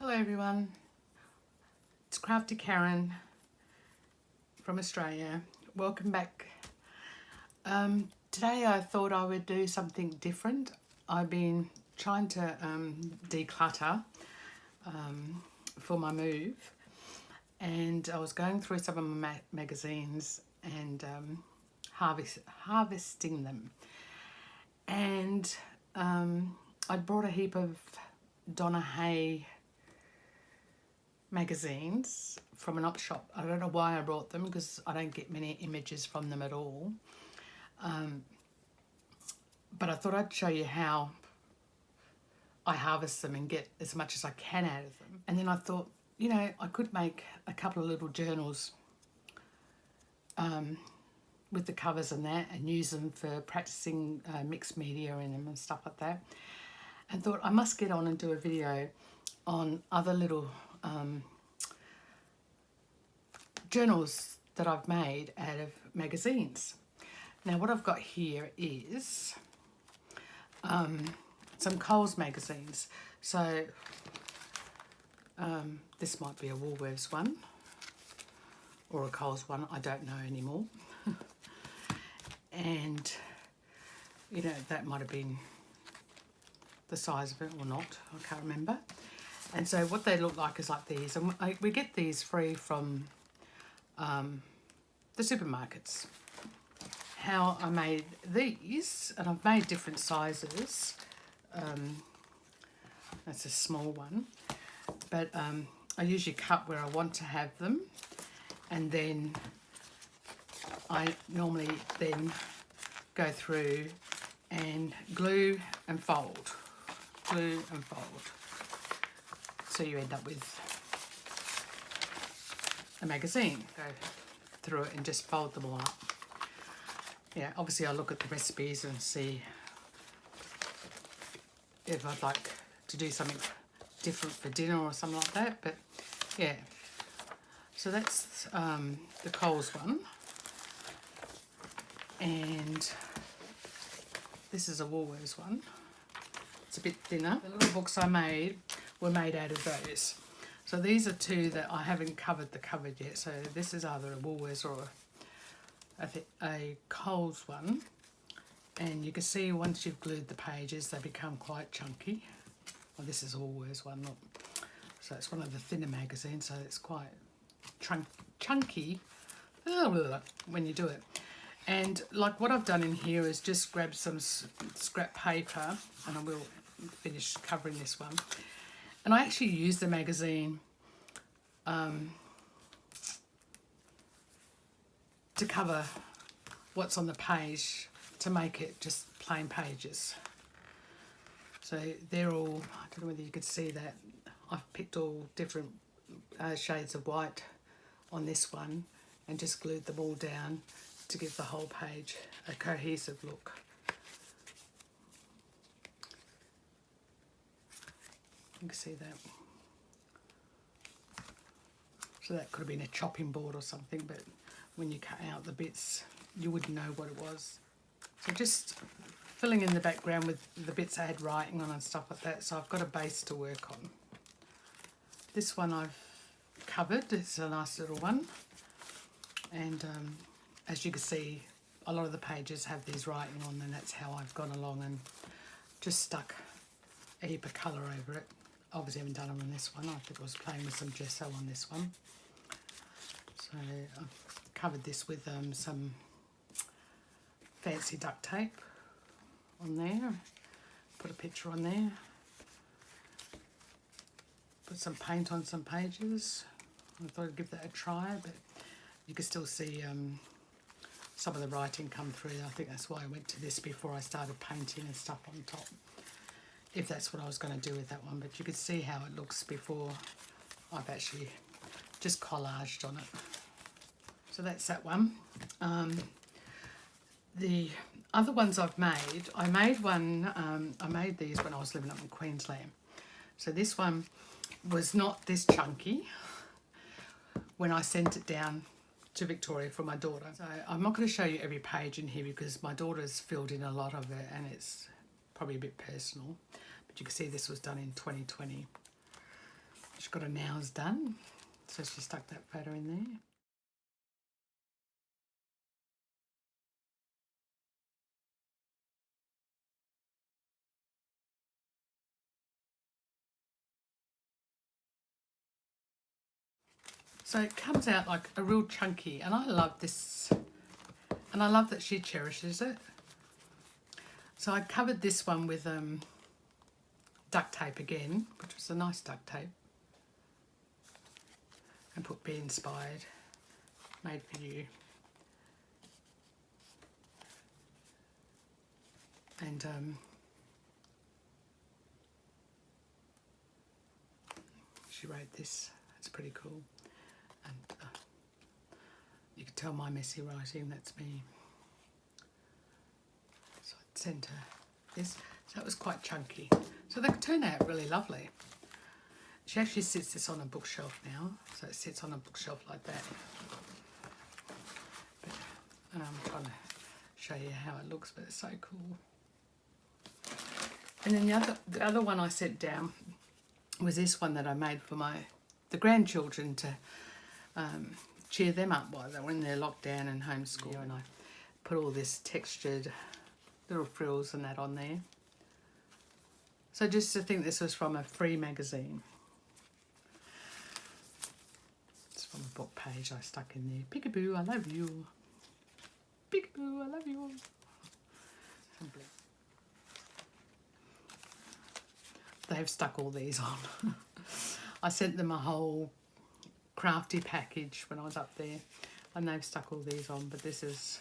Hello everyone, it's Crafty Karen from Australia. Welcome back. Today I thought I would do something different. I've been trying to declutter for my move, and I was going through some of my magazines and harvesting them, and I brought a heap of Donna Hay magazines from an op shop. I don't know why I brought them because I don't get many images from them at all. But I thought I'd show you how I harvest them and get as much as I can out of them. And then I thought, you know, I could make a couple of little journals with the covers and that, and use them for practicing mixed media in them and stuff like that. And thought I must get on and do a video on other little journals that I've made out of magazines. Now what I've got here is some Coles magazines. So this might be a Woolworths one or a Coles one, I don't know anymore. And you know, that might have been the size of it or not, I can't remember. And so what they look like is like these, and we get these free from the supermarkets. How I made these, and I've made different sizes. That's a small one, but I usually cut where I want to have them, and then I normally then go through and glue and fold, so you end up with a magazine. Go through it and just fold them all up. Yeah, obviously I look at the recipes and see if I'd like to do something different for dinner or something like that. But yeah, so that's the Coles one, and this is a Woolworths one. It's a bit thinner. The little books I made were made out of those. So these are two that I haven't covered the cover yet. So this is either a Woolworths or a Coles one. And you can see once you've glued the pages, they become quite chunky. Well, this is a Woolworths one, not. So it's one of the thinner magazines, so it's quite chunky when you do it. And like what I've done in here is just grab some scrap paper, and I will finish covering this one. And I actually use the magazine to cover what's on the page, to make it just plain pages. So they're all, I don't know whether you could see that, I've picked all different shades of white on this one and just glued them all down to give the whole page a cohesive look. You can see that. So that could have been a chopping board or something, but when you cut out the bits, you wouldn't know what it was. So just filling in the background with the bits I had writing on and stuff like that, so I've got a base to work on. This one I've covered, it's a nice little one. And as you can see, a lot of the pages have these writing on, and that's how I've gone along and just stuck a heap of colour over it. Obviously I haven't done it on this one. I think I was playing with some gesso on this one. So I've covered this with some fancy duct tape on there. Put a picture on there. Put some paint on some pages. I thought I'd give that a try, but you can still see some of the writing come through. I think that's why I went to this before I started painting and stuff on top, if that's what I was going to do with that one. But you could see how it looks before I've actually just collaged on it. So that's that one. The other ones I've made, I made these when I was living up in Queensland. So this one was not this chunky when I sent it down to Victoria for my daughter. So I'm not going to show you every page in here because my daughter's filled in a lot of it and it's probably a bit personal. But you can see this was done in 2020. She's got her nails done, so she stuck that photo in there. So it comes out like a real chunky, and I love this, and I love that she cherishes it. So I covered this one with duct tape again, which was a nice duct tape, and put Be Inspired, made for you. And she wrote this. It's pretty cool. And you can tell my messy writing, that's me. So I sent her this. So it was quite chunky. So they turn out really lovely. She actually sits this on a bookshelf now. So it sits on a bookshelf like that. But, and I'm trying to show you how it looks, but it's so cool. And then the other one I sent down was this one that I made for the grandchildren to cheer them up while they were in their lockdown and homeschool. And I put all this textured little frills and that on there. So just to think this was from a free magazine. It's from a book page I stuck in there. Peekaboo, I love you. Peekaboo, I love you. They've stuck all these on. I sent them a whole crafty package when I was up there, and they've stuck all these on, but this is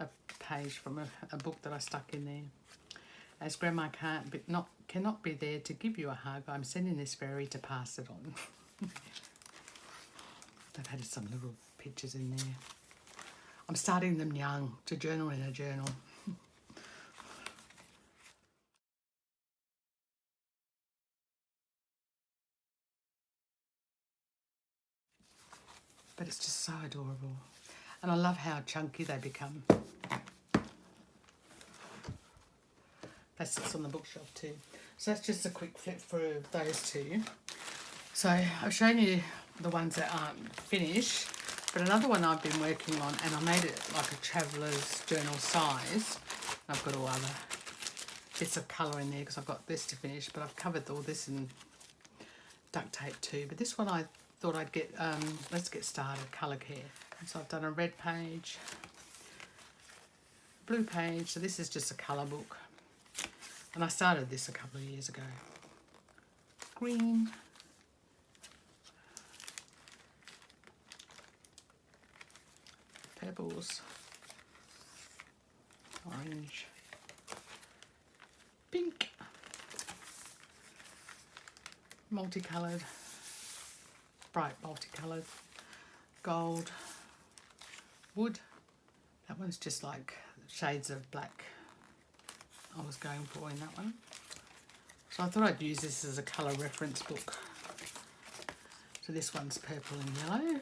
a page from a book that I stuck in there. As Grandma cannot be there to give you a hug, I'm sending this fairy to pass it on. They've had some little pictures in there. I'm starting them young, to journal in a journal. But it's just so adorable. And I love how chunky they become. That sits on the bookshelf too. So that's just a quick flip through of those two. So I've shown you the ones that aren't finished, but another one I've been working on, and I made it like a traveller's journal size. I've got all other bits of colour in there because I've got this to finish, but I've covered all this in duct tape too. But this one I thought I'd get, let's get started, colour care. And so I've done a red page, blue page, so this is just a colour book. And I started this a couple of years ago. Green. Pebbles. Orange. Pink. Multicoloured. Bright multicoloured. Gold. Wood. That one's just like shades of black I was going for in that one. So I thought I'd use this as a colour reference book. So this one's purple and yellow.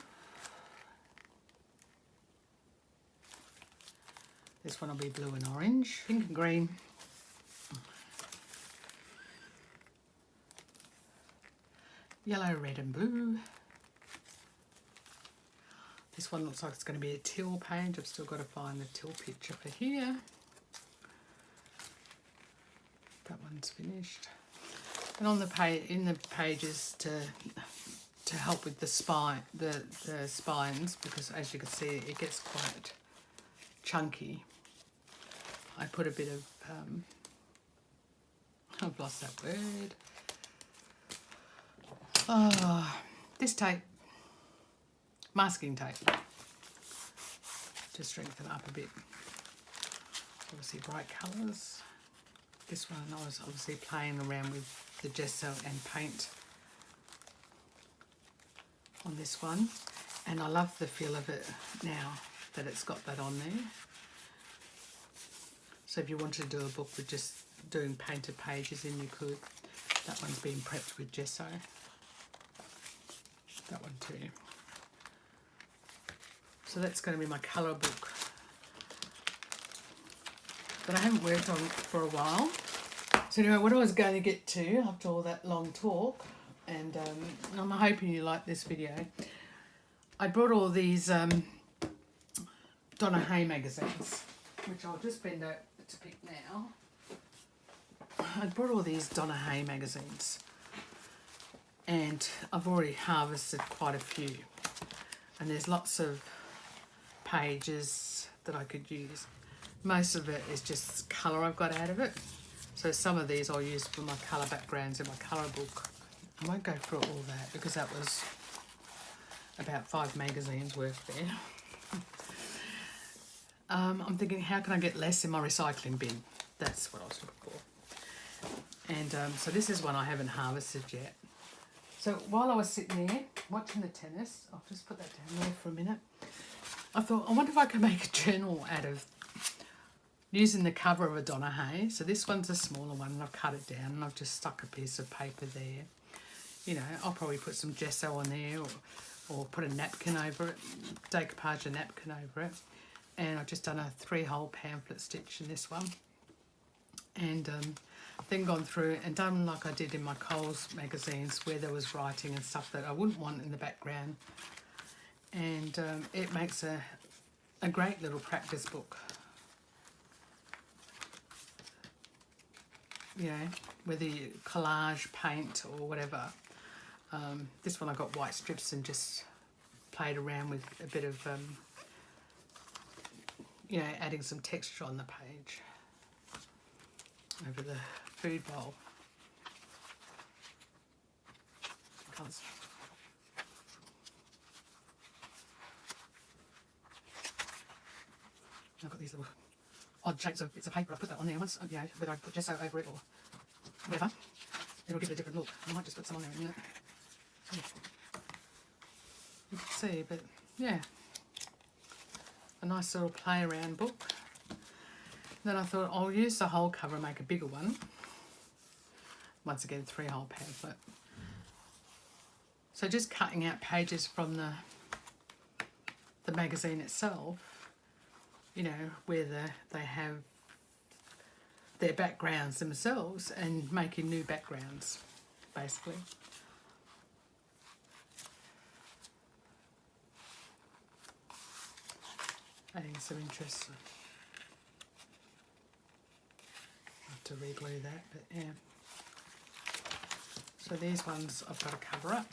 This one will be blue and orange. Pink and green. Yellow, red and blue. This one looks like it's going to be a teal page. I've still got to find the teal picture for here. That one's finished. And on the page, in the pages to help with the spine, the spines, because as you can see, it gets quite chunky. I put a bit of I've lost that word. Oh, this tape, masking tape, to strengthen up a bit. Obviously bright colours. This one I was obviously playing around with the gesso and paint on this one, and I love the feel of it now that it's got that on there. So if you wanted to do a book with just doing painted pages in, you could. That one's been prepped with gesso. That one too. So that's going to be my colour book that I haven't worked on for a while. So anyway, what I was going to get to after all that long talk and I'm hoping you like this video. I brought all these Donna Hay magazines, which I'll just bend over to pick now. I brought all these Donna Hay magazines, and I've already harvested quite a few, and there's lots of pages that I could use. Most of it is just colour I've got out of it, so some of these I'll use for my colour backgrounds in my colour book. I won't go through all that because that was about 5 magazines worth there. I'm thinking, how can I get less in my recycling bin? That's what I was looking for. And so this is one I haven't harvested yet. So while I was sitting there watching the tennis, I'll just put that down there for a minute. I thought, I wonder if I could make a journal out of using the cover of a Donna Hay. So this one's a smaller one, and I've cut it down, and I've just stuck a piece of paper there. You know, I'll probably put some gesso on there, or put a napkin over it, decoupage a napkin over it. And I've just done a 3-hole pamphlet stitch in this one. And then gone through and done like I did in my Coles magazines, where there was writing and stuff that I wouldn't want in the background. And it makes a great little practice book. You know, whether you collage, paint or whatever. This one I got white strips and just played around with a bit of, you know, adding some texture on the page over the food bowl. I've got these little odd shapes of bits of paper. I put that on there once, you know, whether I put gesso over it or whatever, it'll give it a different look. I might just put some on there in a minute. Yeah. You can see, but yeah, a nice little play around book. Then I thought I'll use the whole cover and make a bigger one. Once again, 3-hole pamphlet. So just cutting out pages from the magazine itself, you know, where they have their backgrounds themselves, and making new backgrounds, basically. Adding some interest. I have to re-glue that, but yeah. So these ones I've got to cover up.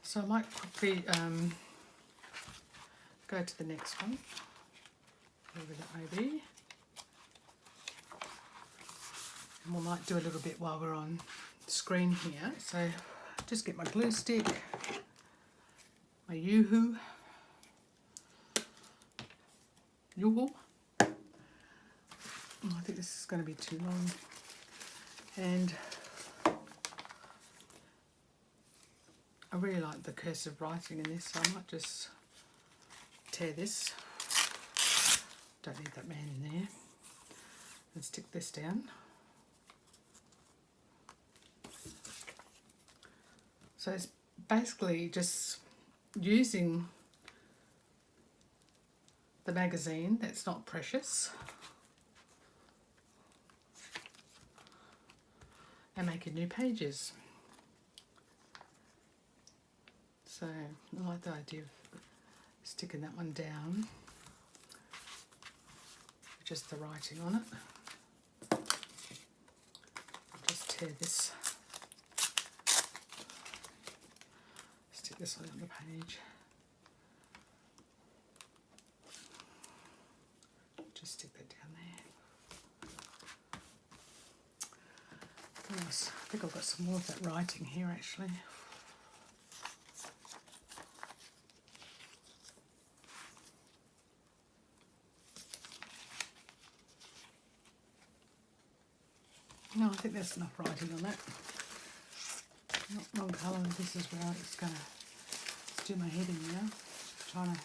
So I might quickly go to the next one, whatever that may be. And we might do a little bit while we're on screen here. So just get my glue stick, my Yoo-hoo, I think this is going to be too long, and I really like the cursive writing in this, so I might just tear this, don't need that man in there, and stick this down. So it's basically just using the magazine that's not precious and making new pages. So I like the idea of sticking that one down, just the writing on it. I'll just tear this, stick this on the page. Just stick that down there. Nice. I think I've got some more of that writing here actually. No, I think there's enough writing on that. Not wrong colour. This is where it's going to do my head in now. Trying to.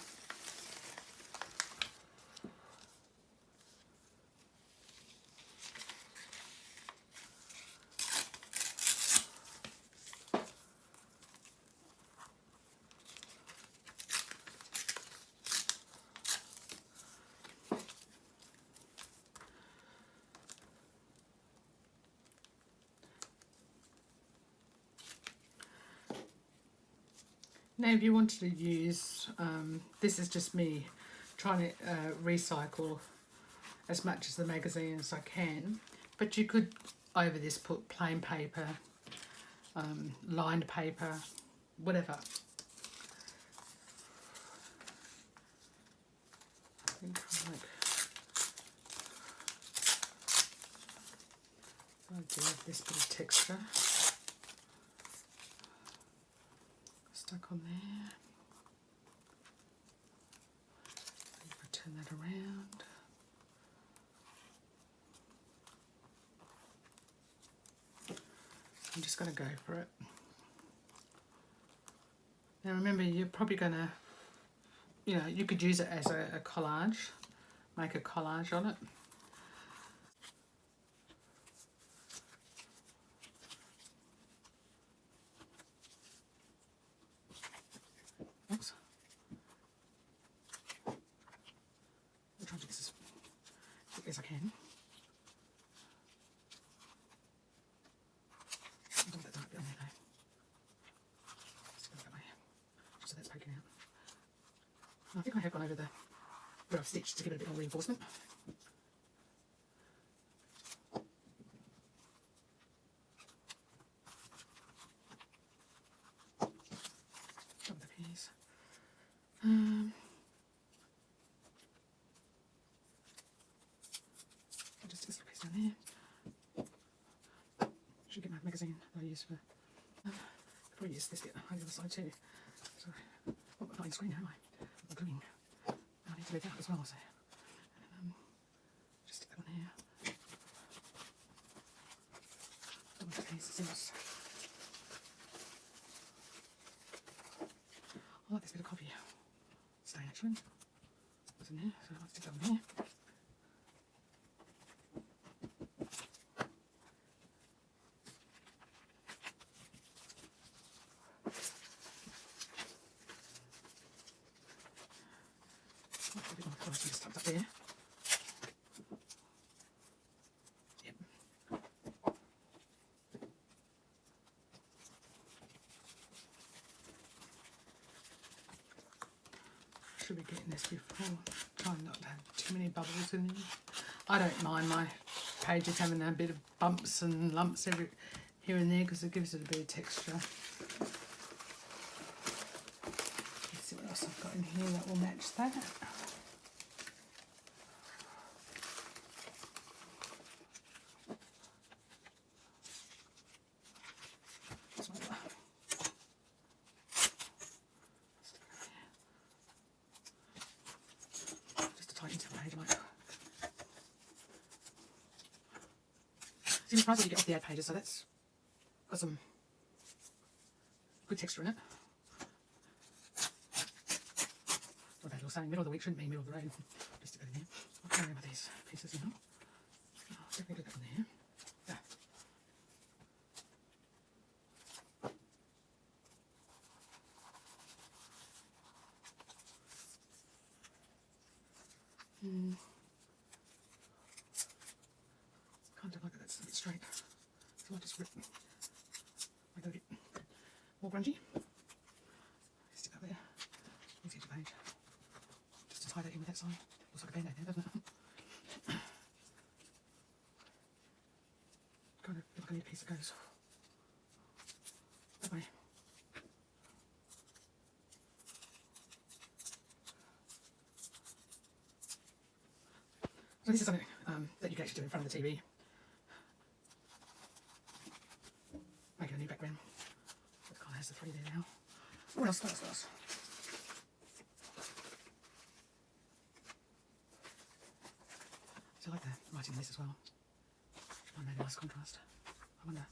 Now if you wanted to use, this is just me trying to recycle as much of the magazine as I can, but you could over this put plain paper, lined paper, whatever. I think I'll do this bit of texture stuck on there. If I turn that around. I'm just going to go for it. Now remember, you're probably going to, you could use it as a collage, make a collage on it. Oops. I'll try to do this as quickly as I can. So that's poking out. I think I have gone over where I've stitched to give it a bit more reinforcement. Some of the piece. I'll just stick this little piece down there. Should get my magazine that I use for. Probably use this bit on the other side too. So, I'm not in screen now, am I? I'm gluing. I need to leave that as well, so. Just stick that one here. Some of the pieces. I like this bit of copy stain actually. What's in here? So I'll stick that one here. Just tucked up there. Yep. Should be getting this before. Trying not to have too many bubbles in there. I don't mind my pages having a bit of bumps and lumps here and there because it gives it a bit of texture. Let's see what else I've got in here that will match that. See, I'm surprised when you get off the ad pages, so that's got some good texture in it. What bad little saying, middle of the week shouldn't be middle of the road. Just to go in there. I'll carry over these pieces in. I'll definitely put that one there. Kind of like that's a bit straight. So I'll just rip, make it a bit more grungy. Stick that there. Easy to page. Just to tie that in with that side. Looks like a band-aid there, doesn't it? Kind of feel like I need a piece that goes that way. So this is something that you can actually do in front of the TV. Make it a new background. It kind of has the three there now. What else? What else? So I like the writing on this as well. Should find maybe a nice contrast. I wonder.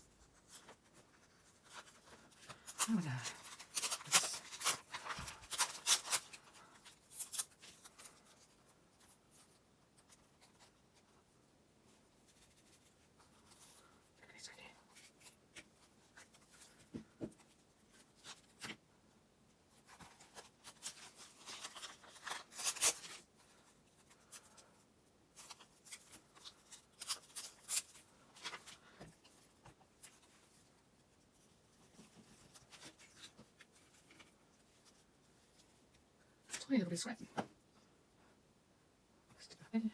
tiny little bit of scrap. Stick that there.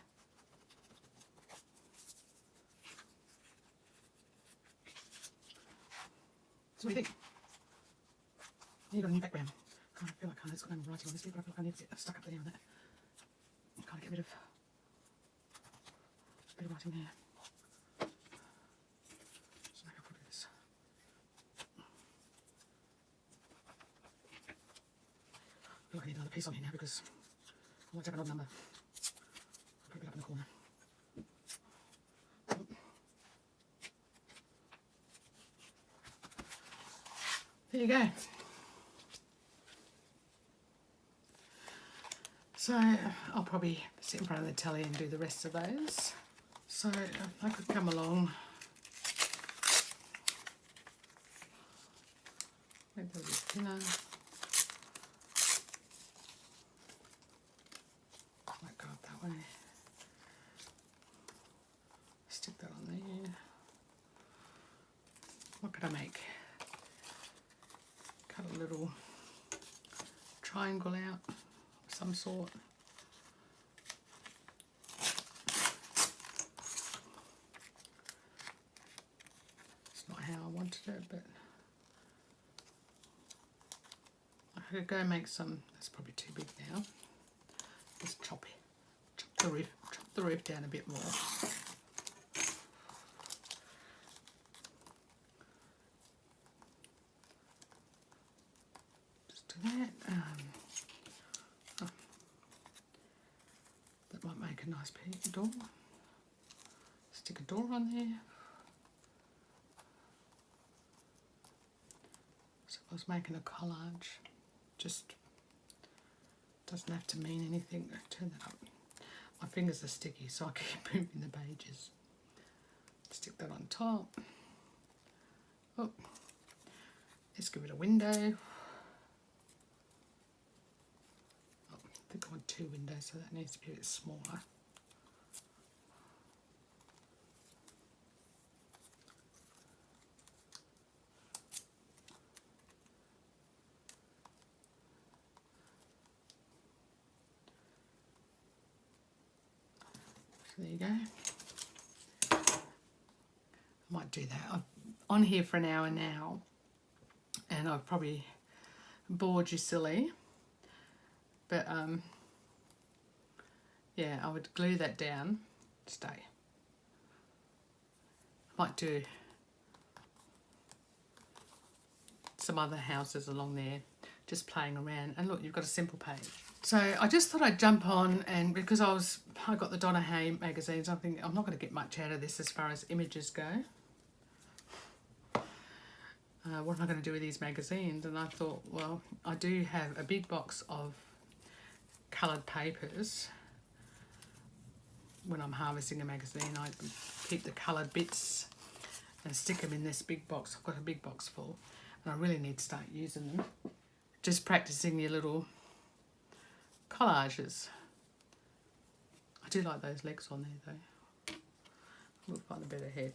So what do you think? Need a new background. I feel like it's got no writing on this bit, but I feel like I need to get stuck up there on that. Kind of get rid of a bit of writing there. So maybe I'll put this. I feel like I need another piece on here now because I might have an odd number. I'll put it up in the corner. There you go. So I'll probably sit in front of the telly and do the rest of those. So I could come along. Maybe a bit thinner. Might go up that way. Stick that on there. What could I make? Cut a little triangle out of some sort. It's not how I wanted it, but I could go make some. That's probably too big now. Just chop the roof down a bit more. Just do that. That might make a nice door. Stick a door on there. So I was making a collage. Just doesn't have to mean anything. Turn that up. My fingers are sticky, so I keep moving the pages. Stick that on top. Oh, let's give it a window. Oh, I think I want 2 windows, so that needs to be a bit smaller. So there you go. I might do that. I'm on here for an hour now, and I've probably bored you silly, but yeah, I would glue that down. Stay. I might do some other houses along there, just playing around. And look, you've got a simple page. So I just thought I'd jump on, and because I got the Donna Hay magazines, I think I'm not going to get much out of this as far as images go. What am I going to do with these magazines? And I thought, well, I do have a big box of coloured papers. When I'm harvesting a magazine, I keep the coloured bits and stick them in this big box. I've got a big box full, and I really need to start using them. Just practicing your little collages. I do like those legs on there though. We'll find a better head.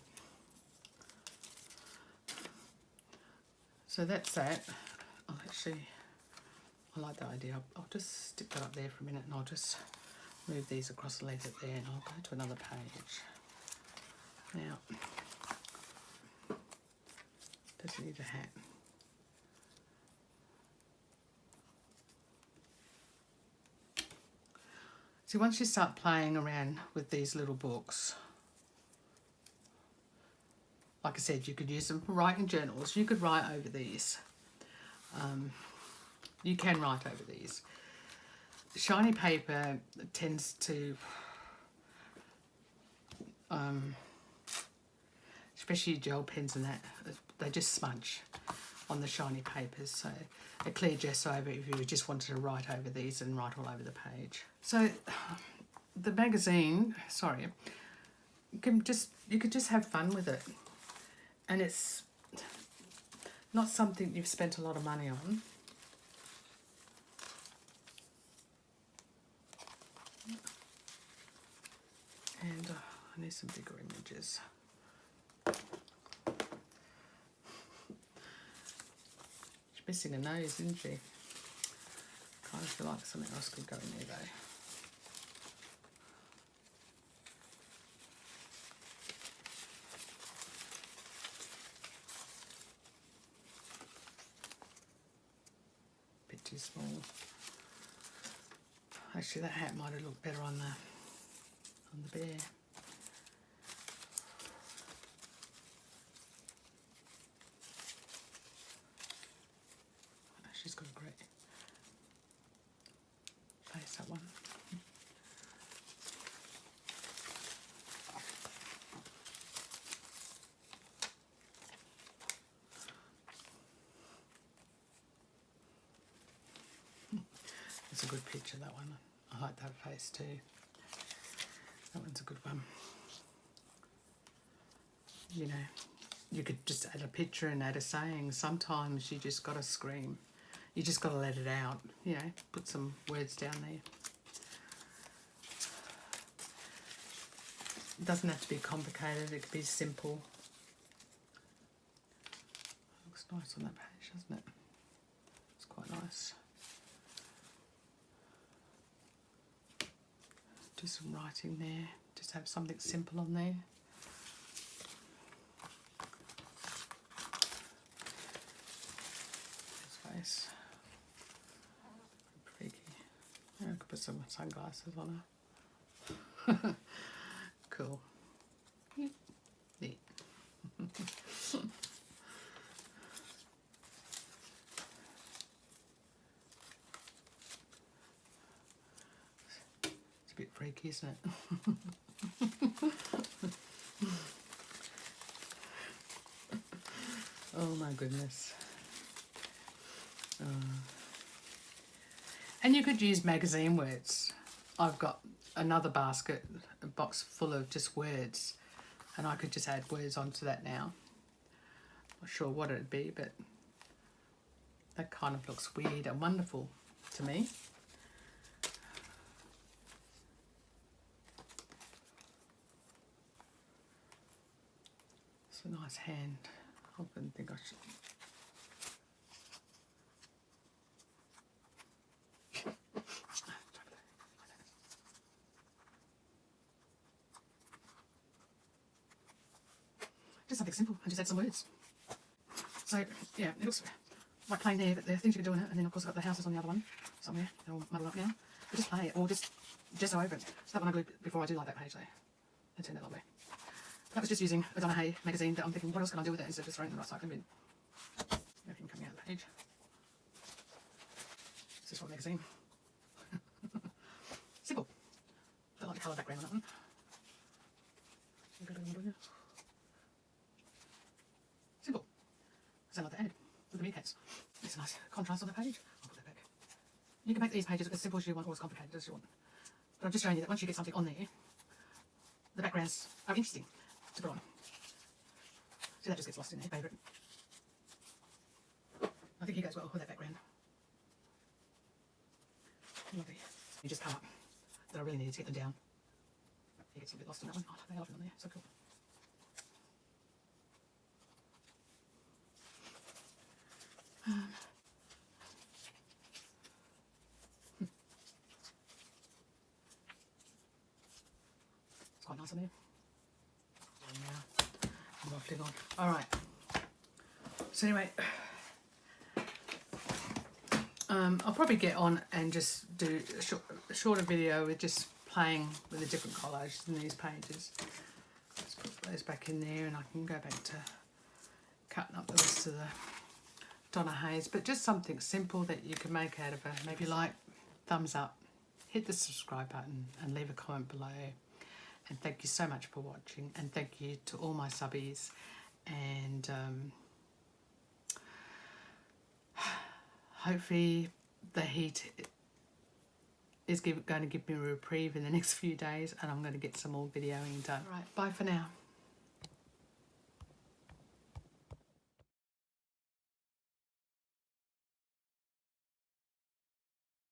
So that's that. I like the idea. I'll just stick that up there for a minute, and I'll just move these across the legs up there, and I'll go to another page. Now, doesn't need a hat. So once you start playing around with these little books, like I said, you could use them for writing journals. You could write over these. You can write over these. Shiny paper tends to, especially gel pens and that, they just smudge on the shiny papers. So a clear gesso over if you just wanted to write over these and write all over the page. So the magazine, sorry, you could just have fun with it. And it's not something you've spent a lot of money on. And I need some bigger images. She's missing a nose, isn't she? I feel like something else could go in there though. Bit too small. Actually, that hat might have looked better on the bear. She's got a great face, that one. It's a good picture, that one. I like that face too. That one's a good one. You know, you could just add a picture and add a saying. Sometimes you just got to scream. You just got to let it out, you know, put some words down there. It doesn't have to be complicated, it could be simple. Looks nice on that page, doesn't it? It's quite nice. Do some writing there, just have something simple on there. His face. Freaky. Yeah, I could put some sunglasses on her. Cool. Yep. Neat. It's a bit freaky, isn't it? Oh my goodness. And you could use magazine words. I've got another basket, a box full of just words, and I could just add words onto that now. Not sure what it'd be, but that kind of looks weird and wonderful to me. It's a nice hand. I didn't think I should. Just something simple, and just add some words. So, yeah, it looks like plain there, but there are things you can do in it, and then of course I've got the houses on the other one, somewhere, they're all muddled up now. But just play it, or just over it. So that one I glued before I do like that page though. It turned out lovely. That was just using a Donna Hay magazine, but I'm thinking, what else can I do with it instead of just throwing it in the recycling bin? Everything coming out of the page. This is what magazine. Simple. I like the colour background on that one. Simple. Sound like the ad with the meerkats. It's a nice contrast on the page. I'll put that back. You can make these pages as simple as you want or as complicated as you want. But I'm just showing you that once you get something on there, the backgrounds are interesting to put on. See, that just gets lost in there, favourite. I think he goes well with that background. Lovely. You just come up. That I really needed to get them down. He gets a bit lost in that one. Oh, they love it on there. So cool. It's quite nice on there. All right. So anyway, I'll probably get on and just do a shorter video with just playing with the different collages in these pages. Let's put those back in there, and I can go back to cutting up the rest of the Donna Hayes, but just something simple that you can make out of it. Maybe like, thumbs up, hit the subscribe button, and leave a comment below. And thank you so much for watching, and thank you to all my subbies, and hopefully the heat is going to give me a reprieve in the next few days, and I'm going to get some more videoing done. Right, bye for now.